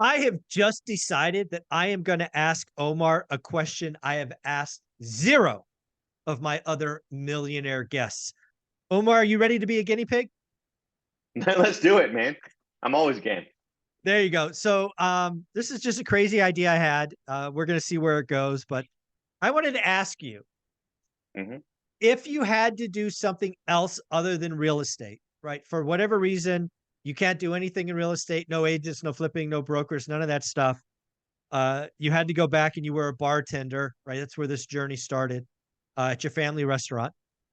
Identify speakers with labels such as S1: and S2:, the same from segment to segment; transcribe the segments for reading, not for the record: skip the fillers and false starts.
S1: I have just decided that I am going to ask Omar a question I have asked zero of my other millionaire guests. Omar, are you ready to be a guinea pig?
S2: Let's do it, man. I'm always game.
S1: There you go. So, this is just a crazy idea I had. We're going to see where it goes, but I wanted to ask you
S2: Hmm.
S1: if you had to do something else other than real estate, right? For whatever reason, you can't do anything in real estate, no agents, no flipping, no brokers, none of that stuff. You had to go back and you were a bartender, right? That's where this journey started at your family restaurant.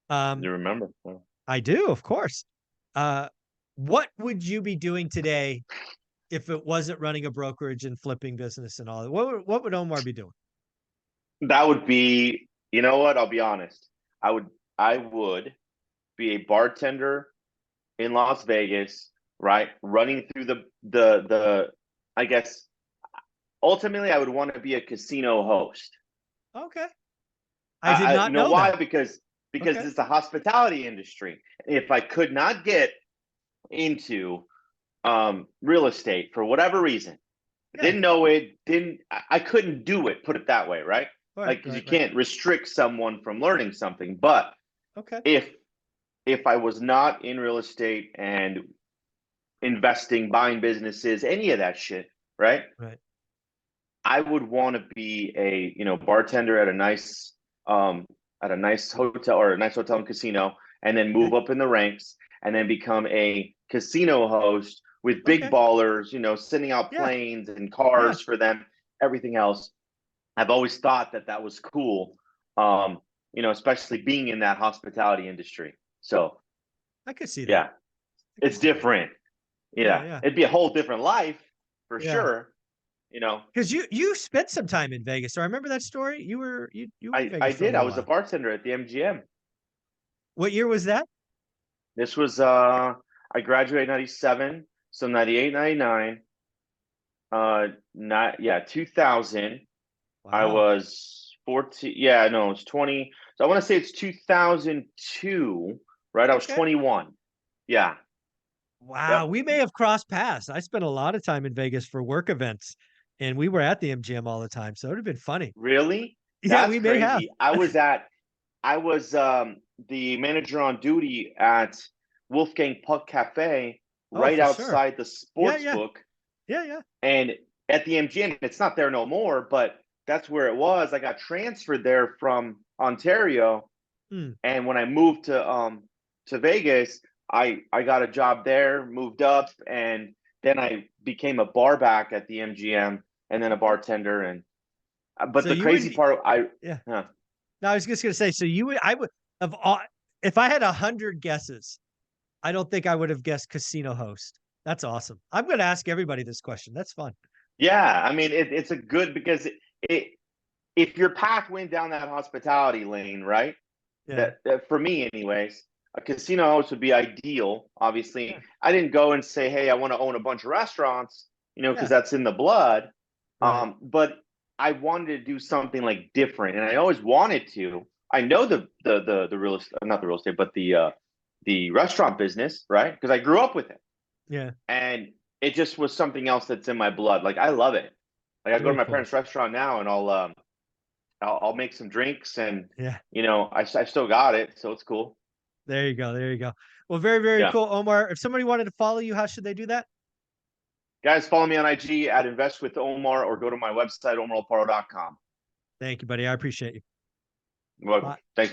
S2: You
S1: Um,
S2: remember?
S1: I do, of course. Uh, what would you be doing today if it wasn't running a brokerage and flipping business and all that? What would Omar be doing?
S2: That would be, you know what? I'll be honest. I would be a bartender in Las Vegas, right? Running through the I guess ultimately I would want to be a casino host.
S1: Okay. I did not
S2: You know
S1: know that.
S2: why? Because
S1: Okay.
S2: it's the hospitality industry. If I could not get into real estate for whatever reason,
S1: Yeah.
S2: didn't know it, didn't I couldn't do it, put it that way, right?
S1: Right,
S2: Like, because you
S1: right, right.
S2: can't restrict someone from learning something. But
S1: Okay.
S2: if I was not in real estate and investing, buying businesses, any of that shit, right?
S1: Right.
S2: I would want to be a bartender um at a nice hotel or a nice hotel and casino, and then
S1: Okay.
S2: move up in the ranks, and then become a casino host with big
S1: Okay.
S2: ballers, sending out
S1: Yeah.
S2: planes and
S1: Yeah.
S2: cars for them, everything else. I've always thought that that was cool, especially being in that hospitality industry. So
S1: I could see that.
S2: yeah,
S1: I could
S2: it's
S1: see that.
S2: different.
S1: Yeah,
S2: Yeah,
S1: yeah.
S2: it'd be a whole different life for
S1: Yeah.
S2: sure. You know,
S1: Because you spent some time in Vegas. So I remember that story. You were in
S2: I
S1: Vegas for a
S2: did. I
S1: little
S2: was a
S1: while.
S2: bartender at the MGM.
S1: What year was that?
S2: This was I graduated 97, so 98, 99. Not yeah, 2000. I
S1: Wow.
S2: was 14. Yeah, no, it's 20. So I want to say it's 2002, right? I was
S1: Okay.
S2: 21. Yeah.
S1: Wow.
S2: Yep.
S1: We may have crossed paths. I spent a lot of time in Vegas for work events, and we were at the MGM all the time. So it would have been funny.
S2: Really?
S1: Yeah,
S2: That's
S1: we may have.
S2: crazy. I was the manager on duty at Wolfgang Puck Cafe
S1: Oh,
S2: right
S1: for sure.
S2: outside the
S1: Yeah,
S2: sports
S1: yeah.
S2: book.
S1: Yeah, yeah.
S2: And at the MGM, it's not there no more, but that's where it was. I got transferred there from Ontario,
S1: Hmm.
S2: and when I moved to Vegas, I got a job there, moved up, and then I became a bar back at the MGM, and then a
S1: Okay.
S2: bartender. And but
S1: So
S2: the
S1: you would
S2: crazy
S1: be,
S2: part,
S1: yeah.
S2: huh,
S1: No, I was just gonna say, so you would, I would have, if I had 100 guesses, I don't think I would have guessed casino host. That's awesome. I'm going to ask everybody this question. That's fun.
S2: yeah, I mean it's a good because it if your path went down that hospitality lane, right?
S1: Yeah.
S2: That for me anyways, a casino host would be ideal.
S1: Yeah.
S2: Obviously I didn't go and say, hey, I want to own a bunch of restaurants, because
S1: Yeah.
S2: that's in the blood.
S1: Right.
S2: But I wanted to do something like different, and I always wanted to. I know the real estate, not the real estate, but the restaurant business, right? Because I grew up with it,
S1: Yeah.
S2: and it just was something else that's in my blood. Like I love it. Like I go to
S1: Very
S2: my
S1: cool.
S2: parents' restaurant now, and I'll make some drinks, and
S1: Yeah.
S2: I still got it, so it's cool.
S1: There you go. There you go. Well, very, very
S2: Yeah.
S1: cool. Omar, if somebody wanted to follow you, how should they do that?
S2: Guys, follow me on IG at Invest with Omar, or go to my website, omaralparo.com.
S1: Thank you, buddy. I appreciate you.
S2: You're welcome.
S1: Bye.
S2: Thanks.